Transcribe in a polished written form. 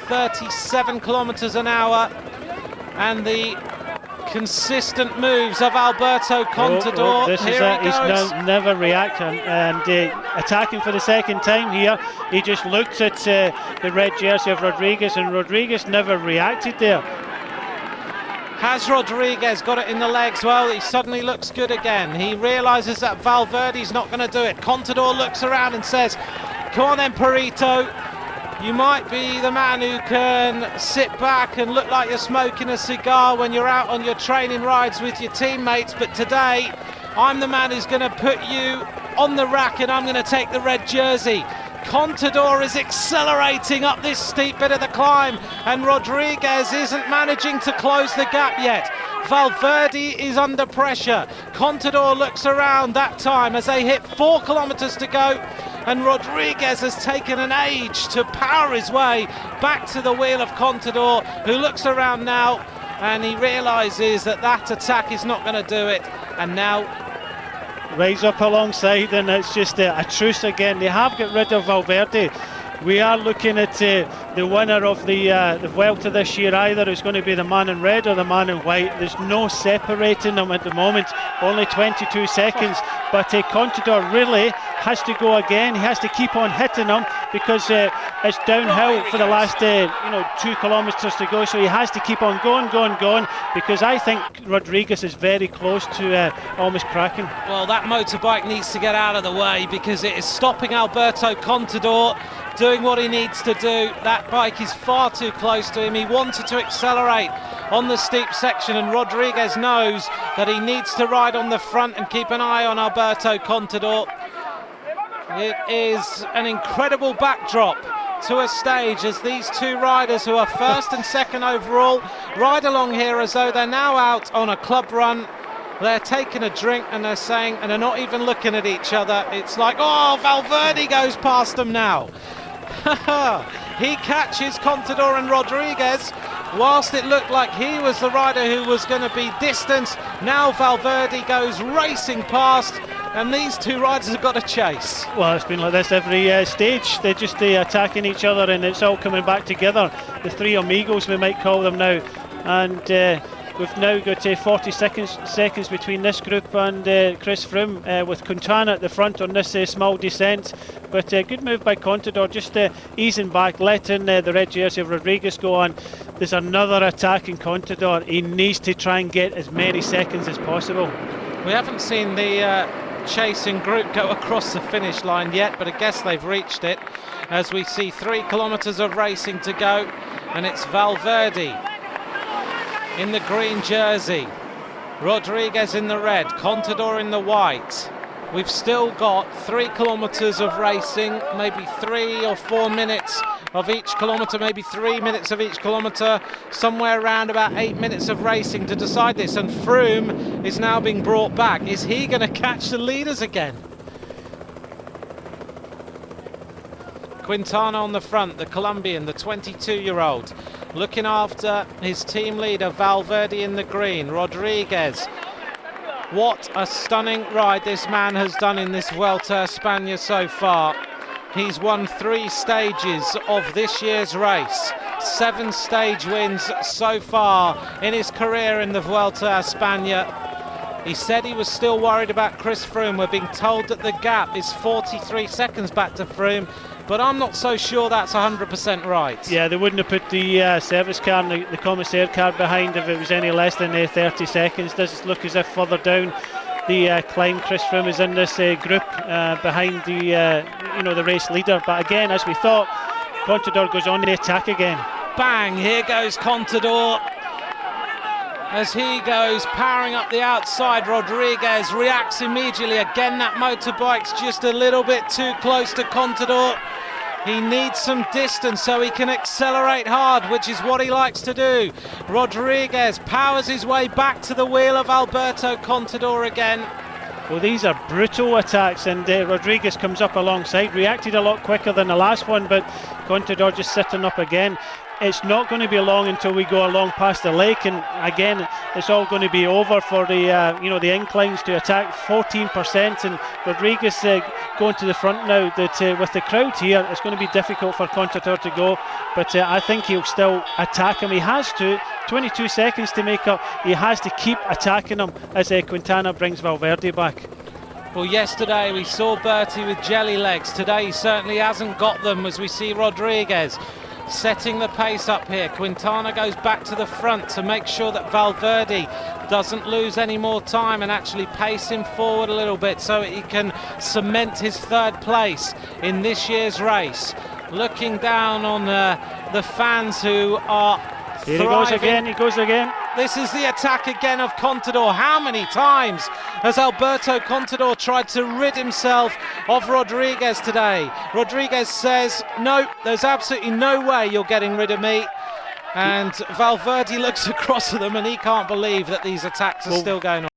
37 kilometers an hour, and the consistent moves of Alberto Contador. This is it. He's never reacting, and attacking for the second time here. He just looked at the red jersey of Rodriguez, and Rodriguez never reacted there. Has Rodriguez got it in the legs? Well, he suddenly looks good again. He realizes that Valverde's not going to do it. Contador looks around and says, come on then, Perito. You might be the man who can sit back and look like you're smoking a cigar when you're out on your training rides with your teammates, but today I'm the man who's going to put you on the rack, and I'm going to take the red jersey. Contador is accelerating up this steep bit of the climb, and Rodriguez isn't managing to close the gap yet. Valverde is under pressure. Contador looks around that time as they hit 4 kilometers to go, and Rodriguez has taken an age to power his way back to the wheel of Contador, who looks around now and he realizes that that attack is not going to do it, and now rise up alongside, and it's just a truce again. They have got rid of Valverde. We are looking at the winner of the Vuelta this year. Either it's going to be the man in red or the man in white. There's no separating them at the moment, only 22 seconds, but Contador really has to go again. He has to keep on hitting them, because it's downhill for the last 2 kilometers to go, so he has to keep on going, because I think Rodriguez is very close to almost cracking. Well, that motorbike needs to get out of the way, because it is stopping Alberto Contador doing what he needs to do. That bike is far too close to him. He wanted to accelerate on the steep section, and Rodriguez knows that he needs to ride on the front and keep an eye on Alberto Contador. It is an incredible backdrop to a stage as these two riders, who are first and second overall, ride along here as though they're now out on a club run. They're taking a drink and they're saying, and they're not even looking at each other. It's like, oh, Valverde goes past them now. He catches Contador and Rodriguez. Whilst it looked like he was the rider who was going to be distanced, now Valverde goes racing past, and these two riders have got to chase. Well, it's been like this every stage. They're just attacking each other, and it's all coming back together. The three amigos, we might call them now. And we've now got 40 seconds between this group and Chris Froome, with Quintana at the front on this small descent. But good move by Contador, just easing back, letting the red jersey of Rodriguez go on. There's another attack in Contador. He needs to try and get as many seconds as possible. We haven't seen the chasing group go across the finish line yet, but I guess they've reached it, as we see 3 kilometers of racing to go, and it's Valverde in the green jersey, Rodriguez in the red, Contador in the white. We've still got 3 kilometers of racing, maybe 3 or 4 minutes of each kilometer, maybe 3 minutes of each kilometer, somewhere around about 8 minutes of racing to decide this. And Froome is now being brought back. Is he going to catch the leaders again? Quintana on the front, the Colombian, the 22-year-old, looking after his team leader Valverde in the green. Rodriguez, what a stunning ride this man has done in this Vuelta a España so far. He's won 3 stages of this year's race, 7 stage wins so far in his career in the Vuelta a España. He said he was still worried about Chris Froome. We're being told that the gap is 43 seconds back to Froome, but I'm not so sure that's 100% right. Yeah, they wouldn't have put the service car and the commissaire car behind if it was any less than 30 seconds. Does look as if further down the climb, Chris Froome is in this group behind the race leader. But again, as we thought, Contador goes on the attack again. Bang! Here goes Contador as he goes powering up the outside. Rodriguez reacts immediately. Again, that motorbike's just a little bit too close to Contador. He needs some distance so he can accelerate hard, which is what he likes to do. Rodriguez powers his way back to the wheel of Alberto Contador again. Well, these are brutal attacks, and Rodriguez comes up alongside, reacted a lot quicker than the last one, but Contador just sitting up again. it's not going to be long until we go along past the lake, and again it's all going to be over for the the inclines to attack. 14%, and Rodriguez going to the front now. That with the crowd here, it's going to be difficult for Contador to go, but I think he'll still attack him. He has to. 22 seconds to make up. He has to keep attacking him as Quintana brings Valverde back. Well, yesterday we saw Bertie with jelly legs. Today he certainly hasn't got them, as we see Rodriguez setting the pace up here. Quintana goes back to the front to make sure that Valverde doesn't lose any more time and actually pace him forward a little bit so he can cement his third place in this year's race. Looking down on the fans who are here thriving. He goes again. This is the attack again of Contador. How many times has Alberto Contador tried to rid himself of Rodriguez today? Rodriguez says, no, there's absolutely no way you're getting rid of me. And Valverde looks across at them and he can't believe that these attacks are still going on.